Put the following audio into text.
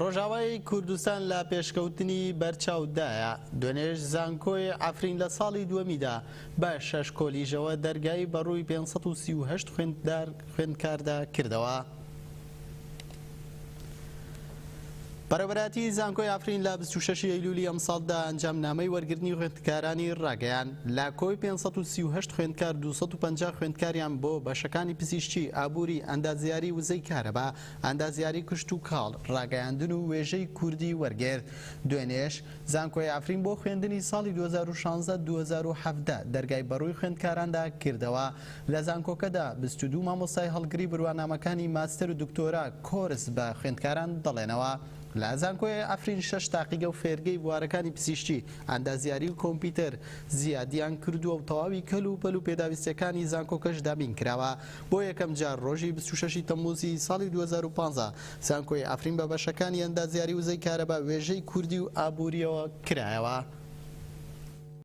ڕۆژاوای کوردستان لە پێشکەوتنی بەرچاودایە دوێنێش زانکۆی ئافرین لە ساڵی دووەمیدا بە 6 کۆلیژەوە دەرگای بەڕووی 538 خوێندکاردا کردەوە. بەڕێوەبەراتی زانکۆی ئافرین لە 26 ئەیلولی ئەم ساڵدا ئەنجامنامەی وەرگرتنی خوێندکارانی ڕاگەیان لە کۆی 538 خوێندکار 250 خوێندکاریان بۆ بەشەکانی پزیشکی، ئابووری، ئەندازیاری وزەی کارەبا، ئەندازیاری کشت و کاڵ، ڕاگەیاندن و وێژەی کوردی وەرگرت. دوێنێش زانکۆی ئافرین بۆ خوێندنی ساڵی 2016-2017 دەرگای بەڕووی خوێندکاراندا کردەوە. لە زانکۆکەدا 22 مامۆستای هەڵگری بڕوانامەکانی ماستەر و دکتۆرا کۆرس بە خوێندکاران دەڵێنەوە. لە زانکۆی ئافرین 6 تاقیگە و فێرگەی بوارەکانی پزیشکی، ئەندازیاری و کۆمپیوتەر زیادیان کردووە و تەواوی کەل و پەل و پێداویستەکانی زانکۆکەش دابین کراوە. بۆ یەکەم جار ڕۆژی 26 تەمموزی ساڵی 2015 زانکۆی ئافرین بە بەشەکانی ئەندازیاری وزەی کارەبا، وێژەی کوردی و ئابووریەوە کرایەوە.